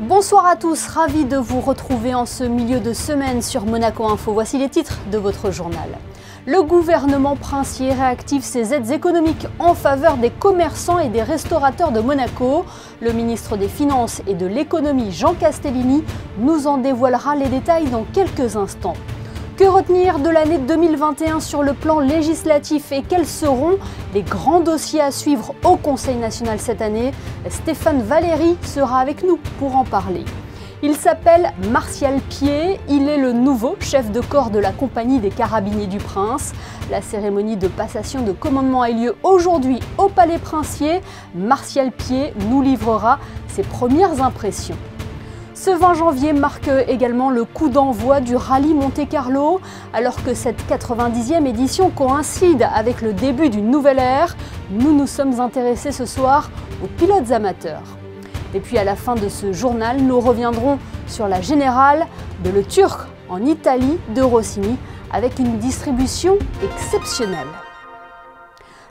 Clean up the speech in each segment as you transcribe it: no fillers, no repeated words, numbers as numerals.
Bonsoir à tous, ravi de vous retrouver en ce milieu de semaine sur Monaco Info. Voici les titres de votre journal. Le gouvernement princier réactive ses aides économiques en faveur des commerçants et des restaurateurs de Monaco. Le ministre des Finances et de l'Économie, Jean Castellini, nous en dévoilera les détails dans quelques instants. Que retenir de l'année 2021 sur le plan législatif et quels seront les grands dossiers à suivre au Conseil national cette année? Stéphane Valéry sera avec nous pour en parler. Il s'appelle Martial Piet, il est le nouveau chef de corps de la Compagnie des Carabiniers du Prince. La cérémonie de passation de commandement a eu lieu aujourd'hui au Palais Princier. Martial Piet nous livrera ses premières impressions. Ce 20 janvier marque également le coup d'envoi du Rallye Monte-Carlo. Alors que cette 90e édition coïncide avec le début d'une nouvelle ère, nous nous sommes intéressés ce soir aux pilotes amateurs. Et puis à la fin de ce journal, nous reviendrons sur la Générale de Le Turc en Italie de Rossini avec une distribution exceptionnelle.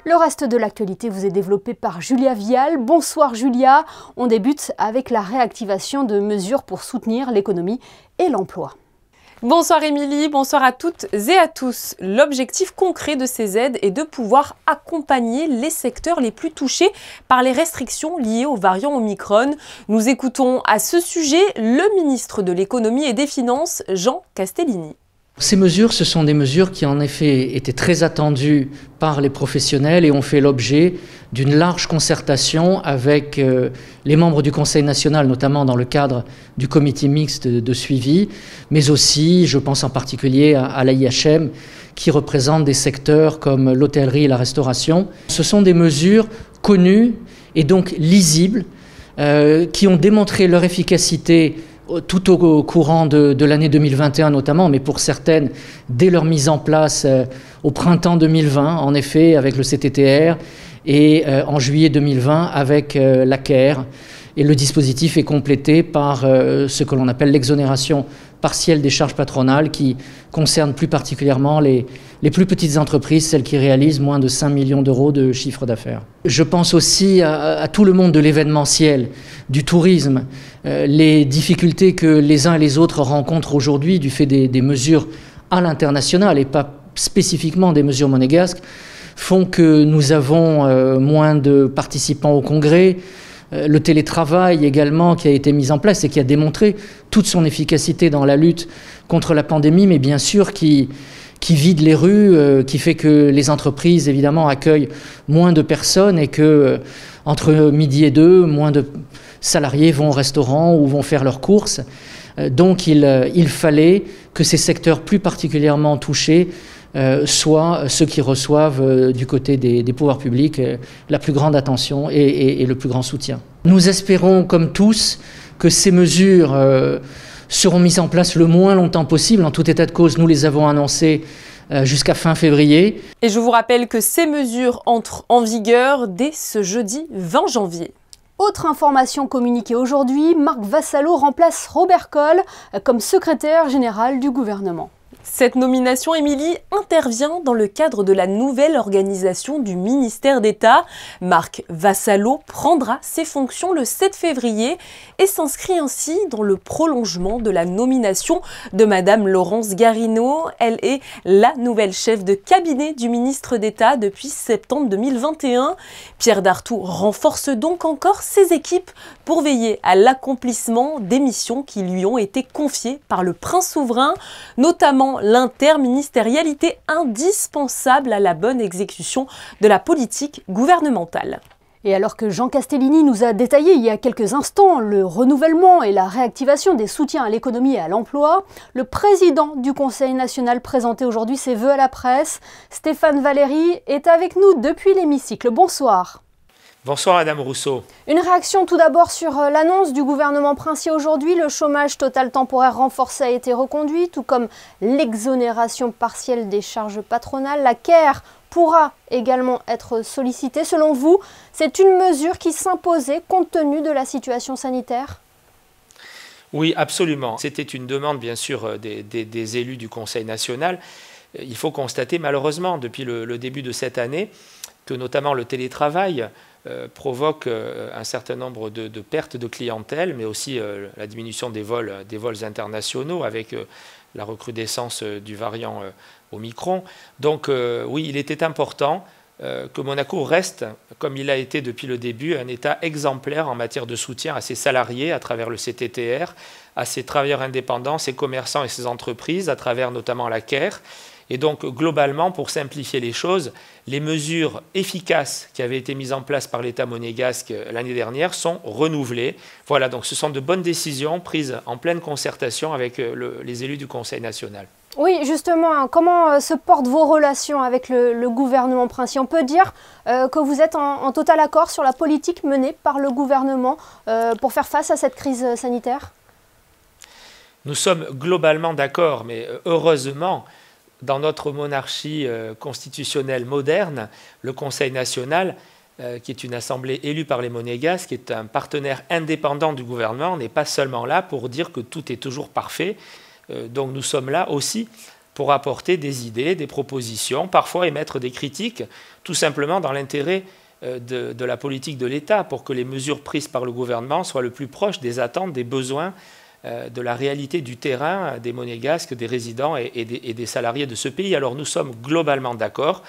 Le reste de l'actualité vous est développé par Julia Vial. Bonsoir Julia. On débute avec la réactivation de mesures pour soutenir l'économie et l'emploi. Bonsoir Émilie, bonsoir à toutes et à tous. L'objectif concret de ces aides est de pouvoir accompagner les secteurs les plus touchés par les restrictions liées au variant Omicron. Nous écoutons à ce sujet le ministre de l'Économie et des Finances, Jean Castellini. Ces mesures, ce sont des mesures qui en effet étaient très attendues par les professionnels et ont fait l'objet d'une large concertation avec les membres du Conseil national, notamment dans le cadre du comité mixte de suivi, mais aussi, je pense en particulier à l'AIHM, qui représente des secteurs comme l'hôtellerie et la restauration. Ce sont des mesures connues et donc lisibles, qui ont démontré leur efficacité tout au courant de l'année 2021 notamment, mais pour certaines, dès leur mise en place au printemps 2020, en effet, avec le CTTR, et en juillet 2020 avec la CARE. Et le dispositif est complété par ce que l'on appelle l'exonération partielle des charges patronales, qui concerne plus particulièrement les plus petites entreprises, celles qui réalisent moins de 5 millions d'euros de chiffre d'affaires. Je pense aussi à tout le monde de l'événementiel, du tourisme, les difficultés que les uns et les autres rencontrent aujourd'hui du fait des mesures à l'international et pas spécifiquement des mesures monégasques, font que nous avons moins de participants au congrès. Le télétravail également qui a été mis en place et qui a démontré toute son efficacité dans la lutte contre la pandémie, mais bien sûr qui vide les rues, qui fait que les entreprises évidemment accueillent moins de personnes et que entre midi et deux, moins de salariés vont au restaurant ou vont faire leurs courses. Donc il fallait que ces secteurs plus particulièrement touchés soient ceux qui reçoivent du côté des pouvoirs publics la plus grande attention et le plus grand soutien. Nous espérons, comme tous, que ces mesures seront mises en place le moins longtemps possible. En tout état de cause, nous les avons annoncées jusqu'à fin février. Et je vous rappelle que ces mesures entrent en vigueur dès ce jeudi 20 janvier. Autre information communiquée aujourd'hui, Marc Vassallo remplace Robert Coll comme secrétaire général du gouvernement. Cette nomination, Émilie, intervient dans le cadre de la nouvelle organisation du ministère d'État. Marc Vassallo prendra ses fonctions le 7 février et s'inscrit ainsi dans le prolongement de la nomination de Madame Laurence Garino. Elle est la nouvelle chef de cabinet du ministre d'État depuis septembre 2021. Pierre Dartout renforce donc encore ses équipes pour veiller à l'accomplissement des missions qui lui ont été confiées par le prince souverain, notamment l'interministérialité indispensable à la bonne exécution de la politique gouvernementale. Et alors que Jean Castellini nous a détaillé il y a quelques instants le renouvellement et la réactivation des soutiens à l'économie et à l'emploi, le président du Conseil national présentait aujourd'hui ses vœux à la presse. Stéphane Valéry est avec nous depuis l'hémicycle. Bonsoir. Bonsoir Madame Rousseau. Une réaction tout d'abord sur l'annonce du gouvernement princier aujourd'hui. Le chômage total temporaire renforcé a été reconduit, tout comme l'exonération partielle des charges patronales. La CARE pourra également être sollicitée. Selon vous, c'est une mesure qui s'imposait compte tenu de la situation sanitaire ? Oui, absolument. C'était une demande bien sûr des élus du Conseil national. Il faut constater malheureusement depuis le début de cette année que notamment le télétravail provoque un certain nombre de pertes de clientèle, mais aussi la diminution des vols internationaux avec la recrudescence du variant Omicron. Donc oui, il était important que Monaco reste, comme il a été depuis le début, un État exemplaire en matière de soutien à ses salariés à travers le CTTR, à ses travailleurs indépendants, ses commerçants et ses entreprises, à travers notamment la CARE. Et donc, globalement, pour simplifier les choses, les mesures efficaces qui avaient été mises en place par l'État monégasque l'année dernière sont renouvelées. Voilà, donc ce sont de bonnes décisions prises en pleine concertation avec les élus du Conseil national. Oui, justement, comment se portent vos relations avec le gouvernement princier? On peut dire que vous êtes en total accord sur la politique menée par le gouvernement pour faire face à cette crise sanitaire? Nous sommes globalement d'accord, mais heureusement, dans notre monarchie constitutionnelle moderne, le Conseil national, qui est une assemblée élue par les Monégasques, qui est un partenaire indépendant du gouvernement, n'est pas seulement là pour dire que tout est toujours parfait. Donc nous sommes là aussi pour apporter des idées, des propositions, parfois émettre des critiques, tout simplement dans l'intérêt de la politique de l'État, pour que les mesures prises par le gouvernement soient le plus proches des attentes, des besoins, de la réalité du terrain, des Monégasques, des résidents et des salariés de ce pays. Alors nous sommes globalement d'accord.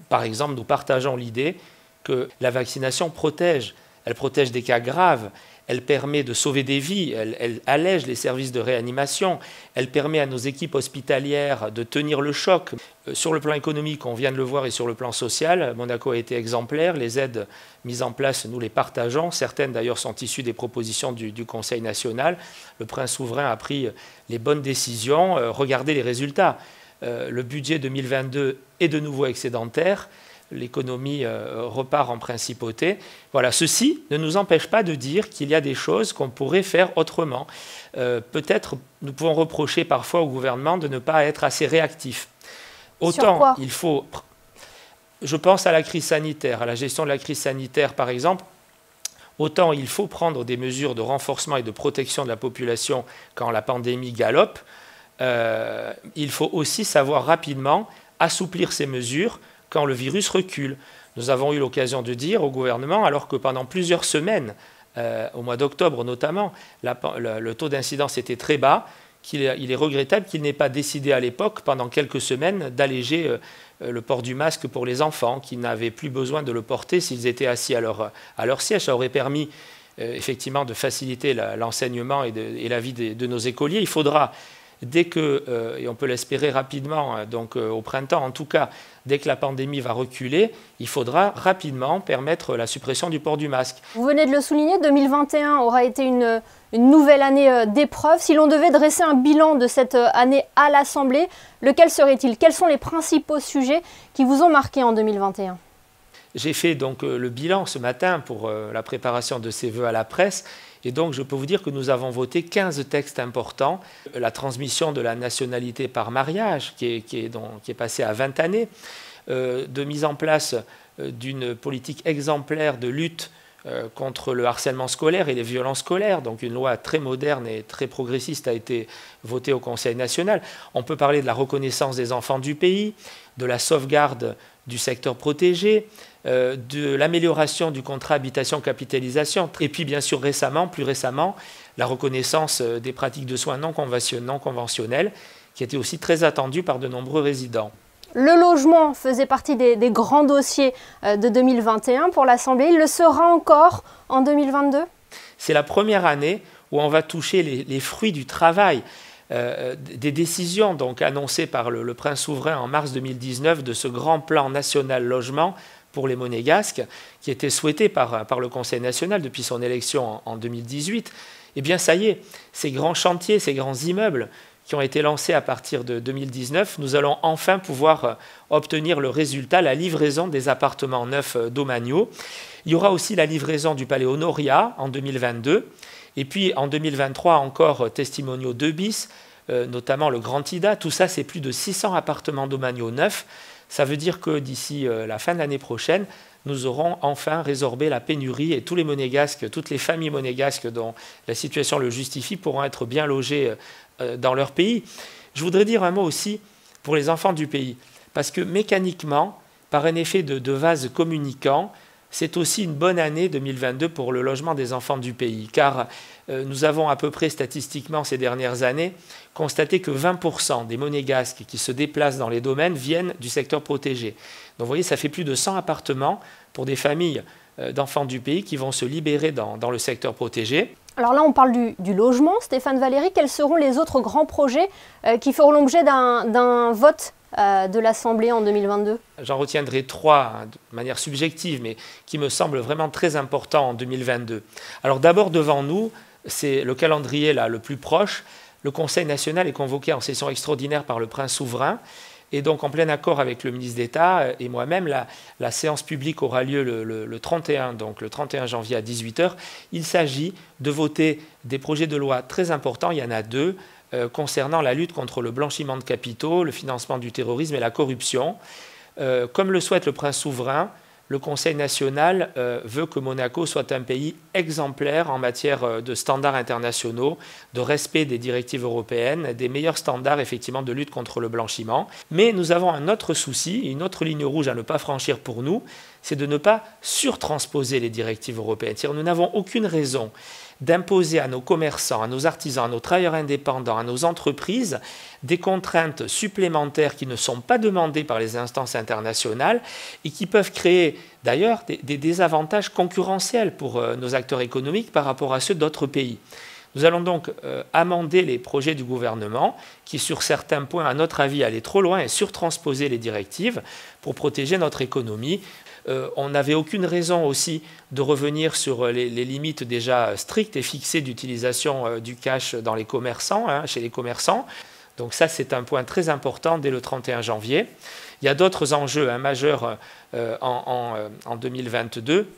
Par exemple, nous partageons l'idée que la vaccination protège. Elle protège des cas graves, elle permet de sauver des vies, elle allège les services de réanimation, elle permet à nos équipes hospitalières de tenir le choc. Sur le plan économique, on vient de le voir, et sur le plan social, Monaco a été exemplaire. Les aides mises en place, nous les partageons. Certaines d'ailleurs sont issues des propositions du Conseil national. Le prince souverain a pris les bonnes décisions. Regardez les résultats. Le budget 2022 est de nouveau excédentaire. L'économie repart en principauté. Voilà, ceci ne nous empêche pas de dire qu'il y a des choses qu'on pourrait faire autrement. Peut-être nous pouvons reprocher parfois au gouvernement de ne pas être assez réactif. Autant il faut... Je pense à la crise sanitaire, à la gestion de la crise sanitaire par exemple. Autant il faut prendre des mesures de renforcement et de protection de la population quand la pandémie galope. Il faut aussi savoir rapidement assouplir ces mesures quand le virus recule. Nous avons eu l'occasion de dire au gouvernement, alors que pendant plusieurs semaines, au mois d'octobre notamment, le taux d'incidence était très bas, qu'il est regrettable qu'il n'ait pas décidé à l'époque, pendant quelques semaines, d'alléger le port du masque pour les enfants, qui n'avaient plus besoin de le porter s'ils étaient assis à leur siège. Ça aurait permis effectivement de faciliter l'enseignement et la vie de nos écoliers. Il faudra, dès que, et on peut l'espérer rapidement, donc au printemps en tout cas, dès que la pandémie va reculer, il faudra rapidement permettre la suppression du port du masque. Vous venez de le souligner, 2021 aura été une nouvelle année d'épreuves. Si l'on devait dresser un bilan de cette année à l'Assemblée, lequel serait-il? Quels sont les principaux sujets qui vous ont marqué en 2021? J'ai fait donc le bilan ce matin pour la préparation de ces vœux à la presse. Et donc, je peux vous dire que nous avons voté 15 textes importants. La transmission de la nationalité par mariage, qui est passée à 20 années, de mise en place d'une politique exemplaire de lutte contre le harcèlement scolaire et les violences scolaires. Donc, une loi très moderne et très progressiste a été votée au Conseil national. On peut parler de la reconnaissance des enfants du pays, de la sauvegarde du secteur protégé, de l'amélioration du contrat habitation-capitalisation, et puis bien sûr plus récemment, la reconnaissance des pratiques de soins non conventionnelles, qui était aussi très attendue par de nombreux résidents. Le logement faisait partie des grands dossiers de 2021 pour l'Assemblée. Il le sera encore en 2022 ? C'est la première année où on va toucher les fruits du travail, des décisions donc annoncées par le prince souverain en mars 2019 de ce grand plan national logement pour les Monégasques, qui était souhaité par le Conseil national depuis son élection en 2018. Eh bien ça y est, ces grands chantiers, ces grands immeubles qui ont été lancés à partir de 2019, nous allons enfin pouvoir obtenir le résultat, la livraison des appartements neufs domaniaux. Il y aura aussi la livraison du palais Honoria en 2022. Et puis en 2023 encore Testimonio 2 bis, notamment le Grand Ida. Tout ça, c'est plus de 600 appartements domaniaux neufs. Ça veut dire que d'ici la fin de l'année prochaine, nous aurons enfin résorbé la pénurie et tous les Monégasques, toutes les familles monégasques dont la situation le justifie pourront être bien logés dans leur pays. Je voudrais dire un mot aussi pour les enfants du pays, parce que mécaniquement, par un effet de vase communicant, c'est aussi une bonne année 2022 pour le logement des enfants du pays, car nous avons à peu près statistiquement ces dernières années constaté que 20% des monégasques qui se déplacent dans les domaines viennent du secteur protégé. Donc vous voyez, ça fait plus de 100 appartements pour des familles d'enfants du pays qui vont se libérer dans le secteur protégé. Alors là, on parle du logement. Stéphane Valéry, quels seront les autres grands projets qui feront l'objet d'un vote de l'Assemblée en 2022? J'en retiendrai 3 de manière subjective, mais qui me semblent vraiment très importants en 2022. Alors d'abord, devant nous, c'est le calendrier là, le plus proche. Le Conseil national est convoqué en session extraordinaire par le prince souverain. Et donc, en plein accord avec le ministre d'État et moi-même, la séance publique aura lieu le 31 janvier à 18 h. Il s'agit de voter des projets de loi très importants, il y en a 2, concernant la lutte contre le blanchiment de capitaux, le financement du terrorisme et la corruption. Comme le souhaite le prince souverain, le Conseil national veut que Monaco soit un pays exemplaire en matière de standards internationaux, de respect des directives européennes, des meilleurs standards effectivement de lutte contre le blanchiment. Mais nous avons un autre souci, une autre ligne rouge à ne pas franchir pour nous, c'est de ne pas surtransposer les directives européennes. C'est-à-dire, nous n'avons aucune raison d'imposer à nos commerçants, à nos artisans, à nos travailleurs indépendants, à nos entreprises, des contraintes supplémentaires qui ne sont pas demandées par les instances internationales et qui peuvent créer d'ailleurs des désavantages concurrentiels pour nos acteurs économiques par rapport à ceux d'autres pays. Nous allons donc amender les projets du gouvernement qui, sur certains points, à notre avis, allaient trop loin et surtransposer les directives pour protéger notre économie. On n'avait aucune raison aussi de revenir sur les limites déjà strictes et fixées d'utilisation du cash dans les commerçants, chez les commerçants. Donc ça, c'est un point très important dès le 31 janvier. Il y a d'autres enjeux majeurs en 2022.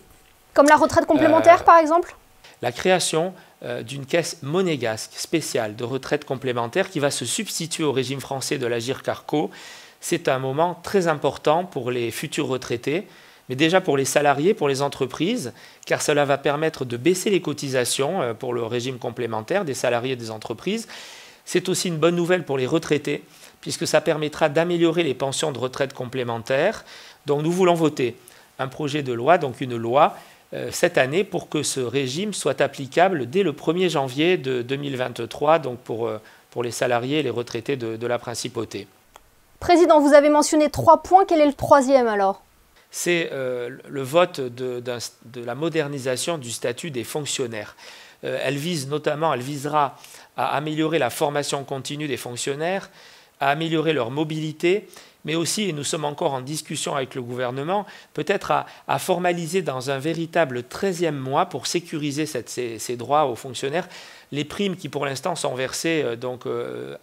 Comme la retraite complémentaire, par exemple? La création d'une caisse monégasque spéciale de retraite complémentaire qui va se substituer au régime français de l'Agirc-Arrco. C'est un moment très important pour les futurs retraités, mais déjà pour les salariés, pour les entreprises, car cela va permettre de baisser les cotisations pour le régime complémentaire des salariés et des entreprises. C'est aussi une bonne nouvelle pour les retraités, puisque ça permettra d'améliorer les pensions de retraite complémentaires. Donc nous voulons voter un projet de loi, donc une loi, cette année pour que ce régime soit applicable dès le 1er janvier de 2023, donc pour les salariés et les retraités de la principauté. Président, vous avez mentionné 3 points, quel est le 3e alors? C'est le vote de la modernisation du statut des fonctionnaires. Elle visera à améliorer la formation continue des fonctionnaires, à améliorer leur mobilité, mais aussi, et nous sommes encore en discussion avec le gouvernement, peut-être à formaliser dans un véritable 13e mois pour sécuriser ces droits aux fonctionnaires, les primes qui pour l'instant sont versées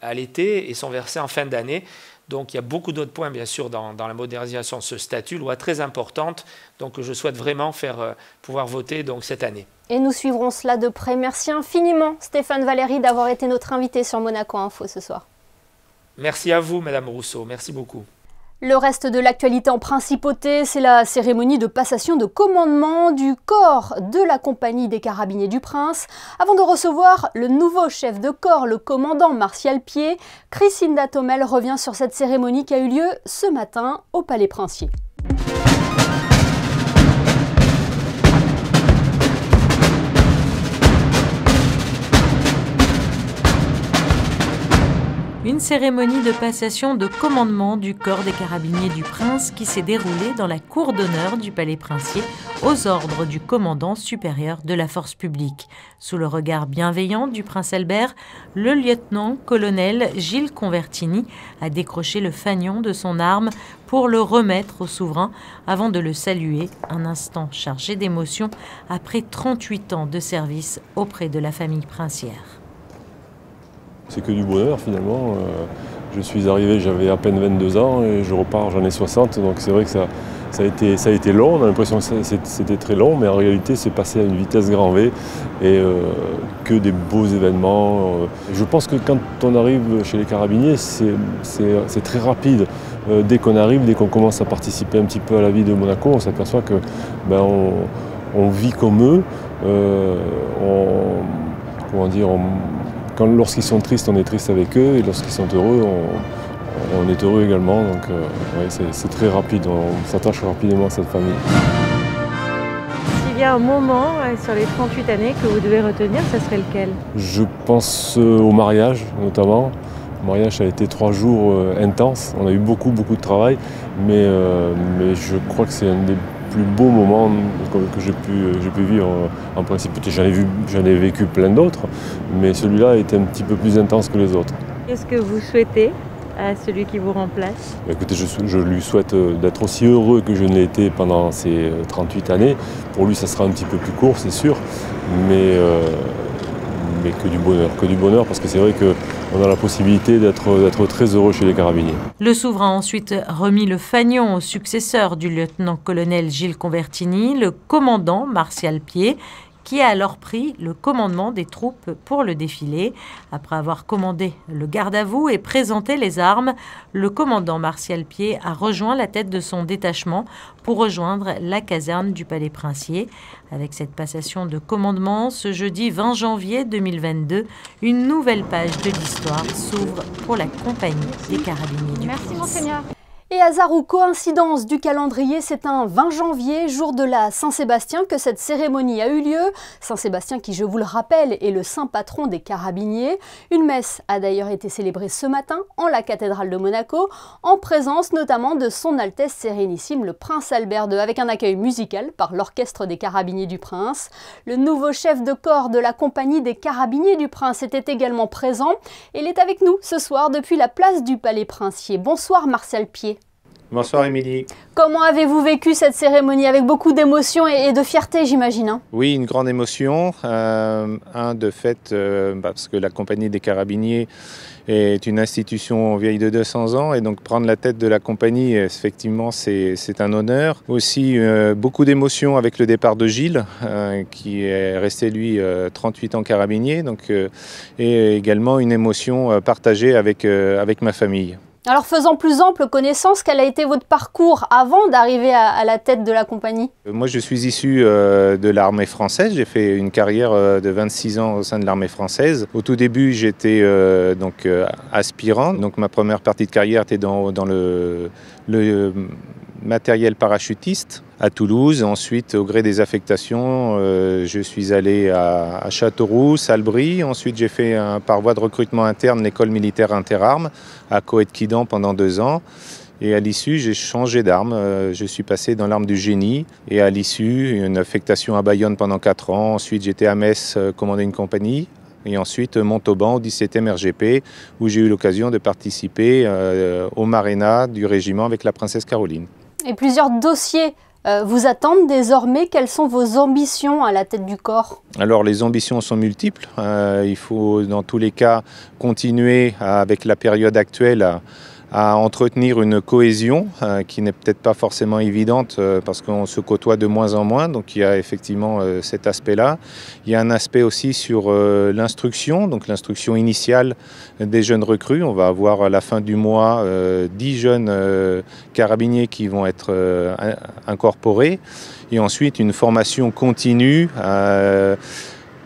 à l'été et sont versées en fin d'année. Donc il y a beaucoup d'autres points bien sûr dans la modernisation de ce statut, loi très importante, donc je souhaite vraiment pouvoir voter cette année. Et nous suivrons cela de près. Merci infiniment Stéphane Valéry d'avoir été notre invité sur Monaco Info ce soir. Merci à vous Madame Rousseau, merci beaucoup. Le reste de l'actualité en principauté, c'est la cérémonie de passation de commandement du corps de la Compagnie des Carabiniers du Prince. Avant de recevoir le nouveau chef de corps, le commandant Martial Pied, Christinda Thomel revient sur cette cérémonie qui a eu lieu ce matin au Palais Princier. Une cérémonie de passation de commandement du corps des carabiniers du Prince qui s'est déroulée dans la cour d'honneur du Palais Princier aux ordres du commandant supérieur de la force publique. Sous le regard bienveillant du prince Albert, le lieutenant-colonel Gilles Convertini a décroché le fanion de son arme pour le remettre au souverain avant de le saluer, un instant chargé d'émotion après 38 ans de service auprès de la famille princière. C'est que du bonheur finalement. Je suis arrivé, j'avais à peine 22 ans et je repars, j'en ai 60. Donc c'est vrai que ça a été long, on a l'impression que c'était très long, mais en réalité c'est passé à une vitesse grand V et que des beaux événements. Je pense que quand on arrive chez les carabiniers, c'est très rapide. Dès qu'on arrive, dès qu'on commence à participer un petit peu à la vie de Monaco, on s'aperçoit que on vit comme eux. Lorsqu'ils sont tristes, on est triste avec eux, et lorsqu'ils sont heureux, on est heureux également. Donc ouais, c'est très rapide, on s'attache rapidement à cette famille. y a un moment sur les 38 années que vous devez retenir, ça serait lequel? Je pense au mariage notamment. Le mariage a été 3 jours intenses. On a eu beaucoup de travail, mais je crois que c'est un des plus beaux moments que j'ai pu vivre en principe. J'en ai vécu plein d'autres, mais celui-là a été un petit peu plus intense que les autres. Qu'est-ce que vous souhaitez à celui qui vous remplace? Écoutez, je lui souhaite d'être aussi heureux que je ne l'ai été pendant ces 38 années. Pour lui, ça sera un petit peu plus court, c'est sûr, mais que du bonheur, parce que c'est vrai qu'on a la possibilité d'être très heureux chez les carabiniers. Le souverain a ensuite remis le fanion au successeur du lieutenant-colonel Gilles Convertini, le commandant Martial Pied, qui a alors pris le commandement des troupes pour le défilé. Après avoir commandé le garde-à-vous et présenté les armes, le commandant Martial Pied a rejoint la tête de son détachement pour rejoindre la caserne du Palais Princier. Avec cette passation de commandement, ce jeudi 20 janvier 2022, une nouvelle page de l'histoire s'ouvre pour la compagnie des carabiniers du Prince. Merci Monseigneur. Et hasard ou coïncidence du calendrier, c'est un 20 janvier, jour de la Saint-Sébastien, que cette cérémonie a eu lieu. Saint-Sébastien qui, je vous le rappelle, est le saint patron des carabiniers. Une messe a d'ailleurs été célébrée ce matin en la cathédrale de Monaco, en présence notamment de son Altesse Sérénissime, le Prince Albert II, avec un accueil musical par l'Orchestre des Carabiniers du Prince. Le nouveau chef de corps de la compagnie des Carabiniers du Prince était également présent. Et il est avec nous ce soir depuis la place du Palais Princier. Bonsoir Martial Pied. Bonsoir Émilie. Comment avez-vous vécu cette cérémonie? Avec beaucoup d'émotion et de fierté, j'imagine, hein? Oui, une grande émotion. De fait, parce que la compagnie des carabiniers est une institution vieille de 200 ans et donc prendre la tête de la compagnie, effectivement, c'est un honneur. Aussi, beaucoup d'émotions avec le départ de Gilles, qui est resté, lui, 38 ans carabinier. Donc, et également une émotion partagée avec ma famille. Alors faisant plus ample connaissance, quel a été votre parcours avant d'arriver à la tête de la compagnie? Moi je suis issu de l'armée française, j'ai fait une carrière de 26 ans au sein de l'armée française. Au tout début j'étais aspirant, donc ma première partie de carrière était dans le matériel parachutiste à Toulouse. Ensuite, au gré des affectations, je suis allé à Châteauroux, Salbris. Ensuite, j'ai fait par voie de recrutement interne l'école militaire interarmes à Coët-Quidan pendant 2 ans. Et à l'issue, j'ai changé d'arme. Je suis passé dans l'arme du génie. Et à l'issue, une affectation à Bayonne pendant 4 ans. Ensuite, j'étais à Metz, commander une compagnie. Et ensuite, Montauban au 17e RGP, où j'ai eu l'occasion de participer au Maréna du régiment avec la princesse Caroline. Et plusieurs dossiers vous attendent désormais. Quelles sont vos ambitions à la tête du corps? Alors les ambitions sont multiples. Il faut dans tous les cas continuer avec la période actuelle à entretenir une cohésion qui n'est peut-être pas forcément évidente parce qu'on se côtoie de moins en moins, donc il y a effectivement cet aspect-là. Il y a un aspect aussi sur l'instruction, donc l'instruction initiale des jeunes recrues. On va avoir à la fin du mois 10 jeunes carabiniers qui vont être incorporés et ensuite une formation continue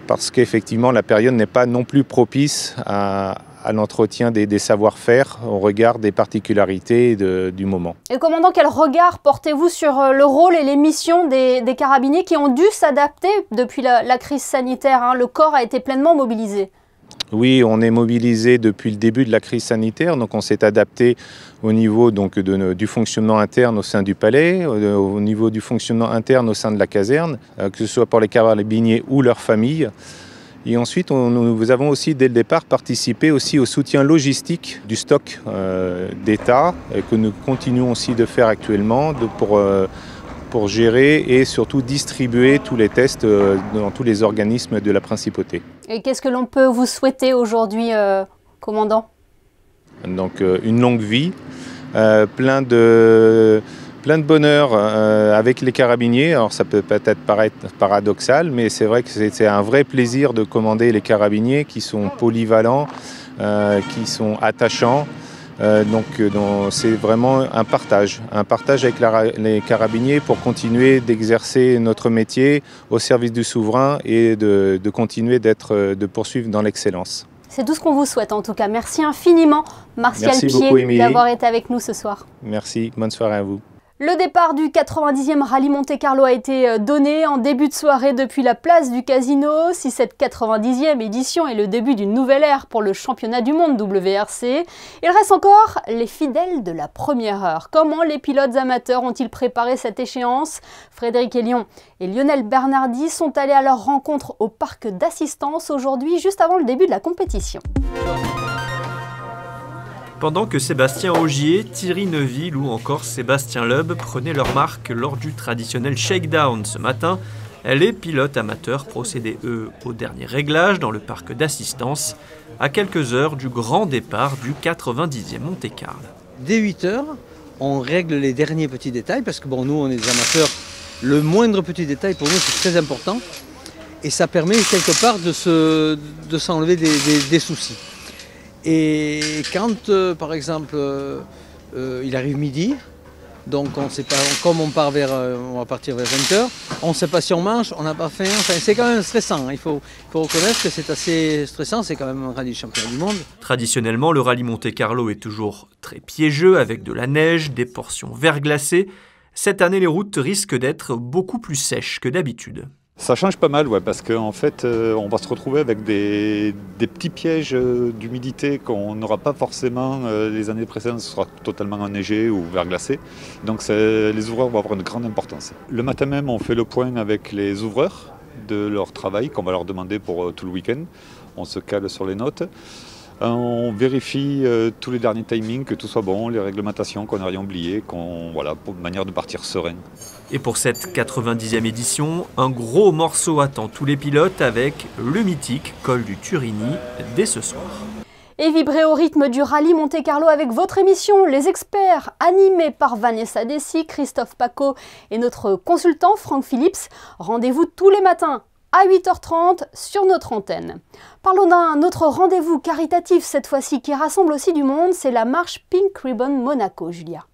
parce qu'effectivement la période n'est pas non plus propice à l'entretien des savoir-faire au regard des particularités du moment. Et commandant, quel regard portez-vous sur le rôle et les missions des carabiniers qui ont dû s'adapter depuis la crise sanitaire, hein? Le corps a été pleinement mobilisé. Oui, on est mobilisé depuis le début de la crise sanitaire, donc on s'est adapté au niveau donc, du fonctionnement interne au sein du palais, au niveau du fonctionnement interne au sein de la caserne, que ce soit pour les carabiniers ou leurs familles. Et ensuite, nous avons aussi, dès le départ, participé aussi au soutien logistique du stock d'État, que nous continuons aussi de faire actuellement pour gérer et surtout distribuer tous les tests dans tous les organismes de la principauté. Et qu'est-ce que l'on peut vous souhaiter aujourd'hui, commandant? Donc, une longue vie, plein de bonheur avec les carabiniers. Alors ça peut peut-être paraître paradoxal, mais c'est vrai que c'est un vrai plaisir de commander les carabiniers qui sont polyvalents, qui sont attachants. Donc c'est vraiment un partage avec les carabiniers pour continuer d'exercer notre métier au service du souverain et de continuer de poursuivre dans l'excellence. C'est tout ce qu'on vous souhaite en tout cas. Merci infiniment Martial Pied d'avoir été avec nous ce soir. Merci, bonne soirée à vous. Le départ du 90e rallye Monte-Carlo a été donné en début de soirée depuis la place du Casino. Si cette 90e édition est le début d'une nouvelle ère pour le championnat du monde WRC, il reste encore les fidèles de la première heure. Comment les pilotes amateurs ont-ils préparé cette échéance? Frédéric Hélion et Lionel Bernardi sont allés à leur rencontre au parc d'assistance aujourd'hui, juste avant le début de la compétition. Pendant que Sébastien Ogier, Thierry Neuville ou encore Sébastien Loeb prenaient leur marque lors du traditionnel shakedown ce matin, les pilotes amateurs procédaient eux au dernier réglage dans le parc d'assistance, à quelques heures du grand départ du 90e Monte-Carlo. Dès 8 heures, on règle les derniers petits détails parce que nous on est des amateurs, le moindre petit détail pour nous c'est très important et ça permet quelque part de s'enlever des soucis. Et quand, par exemple, il arrive midi, donc on sait pas, comme on va partir vers 20h, on ne sait pas si on mange, on n'a pas faim, c'est quand même stressant. Il faut reconnaître que c'est assez stressant, c'est quand même un rallye championnat du monde. Traditionnellement, le rallye Monte-Carlo est toujours très piégeux, avec de la neige, des portions verglacées. Cette année, les routes risquent d'être beaucoup plus sèches que d'habitude. Ça change pas mal, ouais, parce qu'en fait, on va se retrouver avec des petits pièges d'humidité qu'on n'aura pas forcément les années précédentes, ce sera totalement enneigé ou verglacé. Donc les ouvreurs vont avoir une grande importance. Le matin même, on fait le point avec les ouvreurs de leur travail qu'on va leur demander pour tout le week-end. On se cale sur les notes. On vérifie tous les derniers timings, que tout soit bon, les réglementations, qu'on n'a rien oublié, voilà, pour une manière de partir serein. Et pour cette 90e édition, un gros morceau attend tous les pilotes avec le mythique col du Turini dès ce soir. Et vibrez au rythme du rallye Monte-Carlo avec votre émission Les Experts, animée par Vanessa Dessy, Christophe Paco et notre consultant Franck Phillips. Rendez-vous tous les matins à 8h30 sur notre antenne. Parlons d'un autre rendez-vous caritatif cette fois-ci qui rassemble aussi du monde, c'est la marche Pink Ribbon Monaco, Julia.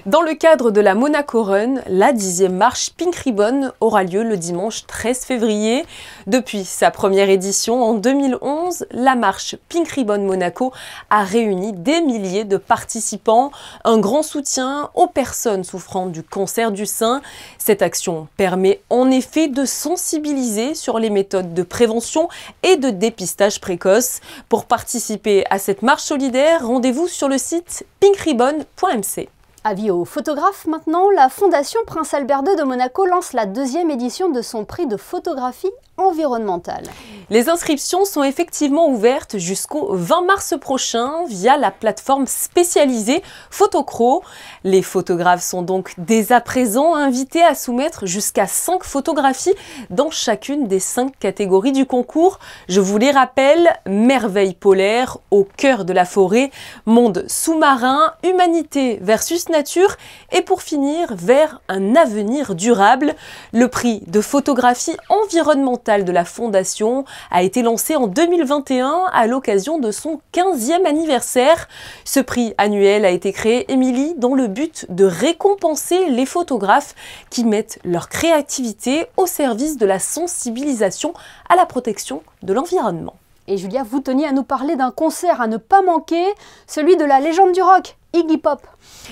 Dans le cadre de la Monaco Run, la 10e marche Pink Ribbon aura lieu le dimanche 13 février. Depuis sa première édition en 2011, la marche Pink Ribbon Monaco a réuni des milliers de participants. Un grand soutien aux personnes souffrant du cancer du sein. Cette action permet en effet de sensibiliser sur les méthodes de prévention et de dépistage précoce. Pour participer à cette marche solidaire, rendez-vous sur le site pinkribbon.mc. Avis aux photographes maintenant, la Fondation Prince Albert II de Monaco lance la 2e édition de son prix de photographie environnementale. Les inscriptions sont effectivement ouvertes jusqu'au 20 mars prochain via la plateforme spécialisée Photocro. Les photographes sont donc dès à présent invités à soumettre jusqu'à 5 photographies dans chacune des 5 catégories du concours. Je vous les rappelle, merveilles polaires au cœur de la forêt, monde sous-marin, humanité versus nature et pour finir vers un avenir durable. Le prix de photographie environnementale de la Fondation a été lancé en 2021 à l'occasion de son 15e anniversaire. Ce prix annuel a été créé, Émilie, dans le but de récompenser les photographes qui mettent leur créativité au service de la sensibilisation à la protection de l'environnement. Et Julia, vous teniez à nous parler d'un concert à ne pas manquer, celui de la légende du rock, Iggy Pop.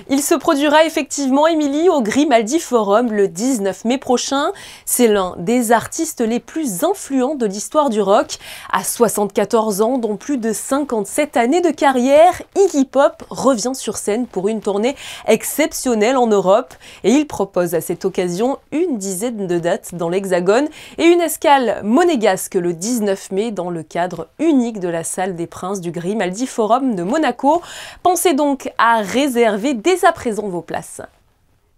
Il se produira effectivement, Émilie, au Grimaldi Forum le 19 mai prochain. C'est l'un des artistes les plus influents de l'histoire du rock. À 74 ans, dont plus de 57 années de carrière, Iggy Pop revient sur scène pour une tournée exceptionnelle en Europe. Et il propose à cette occasion une dizaine de dates dans l'Hexagone et une escale monégasque le 19 mai dans le cadre unique de la salle des Princes du Grimaldi Forum de Monaco. Pensez donc à réserver dès à présent vos places.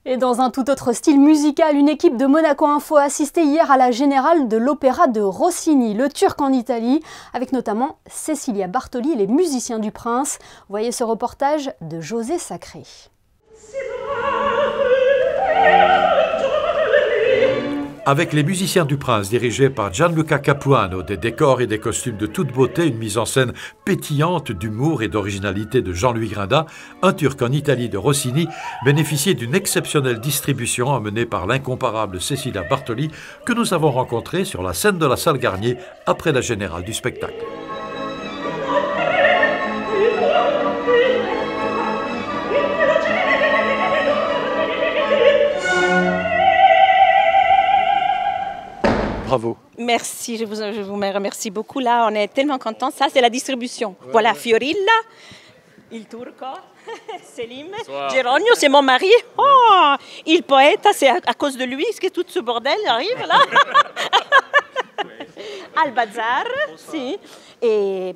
Et dans un tout autre style musical, une équipe de Monaco Info a assisté hier à la générale de l'opéra de Rossini, le Turc en Italie, avec notamment Cecilia Bartoli et les musiciens du Prince. Voyez ce reportage de José Sacré. Avec les musiciens du Prince dirigés par Gianluca Capuano, des décors et des costumes de toute beauté, une mise en scène pétillante d'humour et d'originalité de Jean-Louis Grinda, un Turc en Italie de Rossini bénéficiait d'une exceptionnelle distribution amenée par l'incomparable Cecilia Bartoli que nous avons rencontrée sur la scène de la salle Garnier après la générale du spectacle. bravo. Merci, je vous remercie beaucoup. Là, on est tellement contents. Ça, c'est la distribution. Ouais, voilà, Fiorilla, il turco, Selim, Geronio, c'est mon mari. Oh, il poète, c'est à cause de lui que tout ce bordel arrive là. Albazar, si, et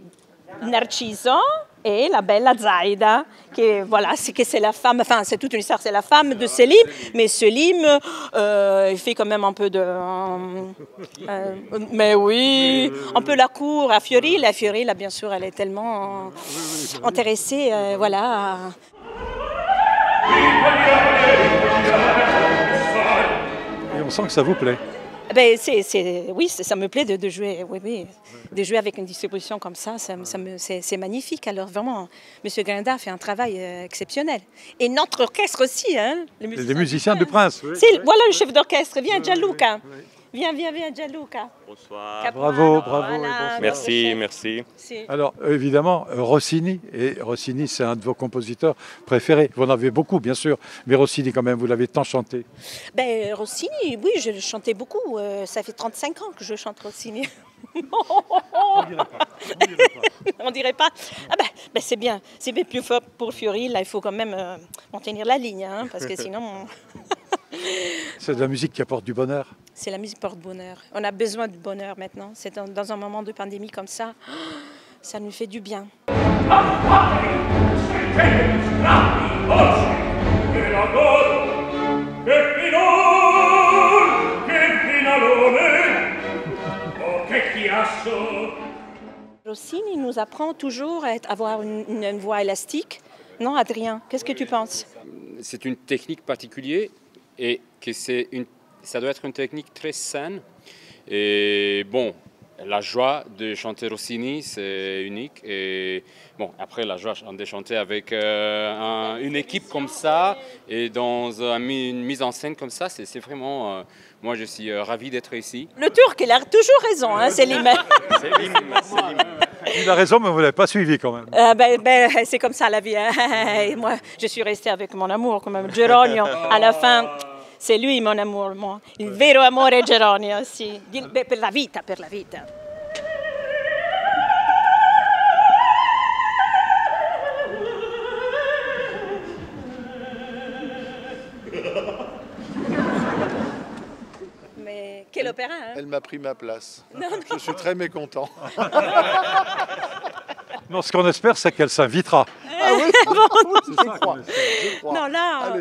Narciso et la bella Zaida, qui voilà, c'est la femme, enfin c'est toute une histoire, c'est la femme de Selim, mais Selim, il fait quand même un peu de, mais oui, un peu la cour à Fiorilla. Fiorilla, bien sûr, elle est tellement intéressée, voilà. Et on sent que ça vous plaît. Ben, oui, ça me plaît de jouer, oui, de jouer avec une distribution comme ça, c'est magnifique. Alors vraiment, M. Grinda fait un travail exceptionnel. Et notre orchestre aussi, hein, les musiciens du Prince. Oui. Voilà le chef d'orchestre, viens Gianluca. Viens Gianluca. Bonsoir. Capuano, bravo. Voilà, merci. Alors évidemment, Rossini c'est un de vos compositeurs préférés. Vous en avez beaucoup, bien sûr, mais Rossini quand même, vous l'avez tant chanté. Ben, Rossini, oui, je le chantais beaucoup. Ça fait 35 ans que je chante Rossini. On dirait pas. Ah ben c'est bien plus fort pour Fiori. Là, il faut quand même maintenir la ligne, hein, parce que sinon... C'est de la musique qui apporte du bonheur. C'est la musique qui porte bonheur. On a besoin de bonheur maintenant. C'est dans un moment de pandémie comme ça, ça nous fait du bien. Rossini nous apprend toujours à avoir une voix élastique. Non, Adrien, qu'est-ce que tu penses? C'est une technique particulière et que ça doit être une technique très saine. Et bon, la joie de chanter Rossini, c'est unique. Et bon, après, la joie de chanter avec une équipe comme ça et dans une mise en scène comme ça, c'est vraiment... moi, je suis ravi d'être ici. Le Turc, il a toujours raison, hein, Selim. Il a raison, mais vous ne l'avez pas suivi quand même. C'est comme ça la vie. Hein. Et moi, je suis restée avec mon amour, quand même. Geronio, à la fin, c'est lui mon amour. Moi. Il vero amore Geronio, sì. Per la vita, per la vita. Mais quel opéra, hein? Elle m'a pris ma place. Non. Je suis très mécontent. Non, ce qu'on espère, c'est qu'elle s'invitera. Ah oui, je crois. Non, là...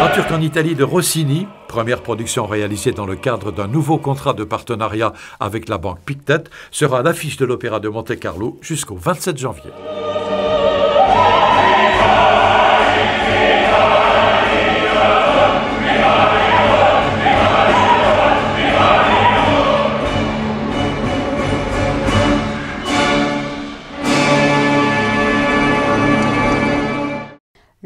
Un Turc en Italie de Rossini, première production réalisée dans le cadre d'un nouveau contrat de partenariat avec la banque Pictet, sera à l'affiche de l'Opéra de Monte-Carlo jusqu'au 27 janvier.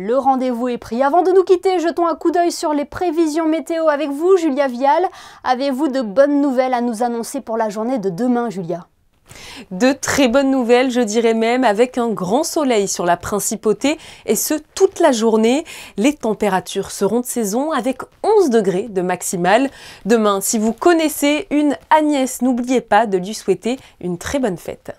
Le rendez-vous est pris. Avant de nous quitter, jetons un coup d'œil sur les prévisions météo avec vous, Julia Vial. Avez-vous de bonnes nouvelles à nous annoncer pour la journée de demain, Julia? De très bonnes nouvelles, je dirais même, avec un grand soleil sur la principauté et ce toute la journée. Les températures seront de saison avec 11 degrés de maximale. Demain, si vous connaissez une Agnès, n'oubliez pas de lui souhaiter une très bonne fête.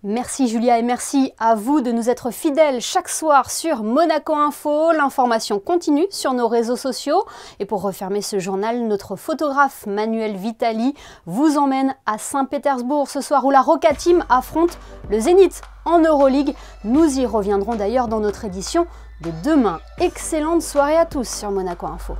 Merci Julia et merci à vous de nous être fidèles chaque soir sur Monaco Info. L'information continue sur nos réseaux sociaux. Et pour refermer ce journal, notre photographe Manuel Vitali vous emmène à Saint-Pétersbourg ce soir où la Roca Team affronte le Zénith en Euroleague. Nous y reviendrons d'ailleurs dans notre édition de demain. Excellente soirée à tous sur Monaco Info.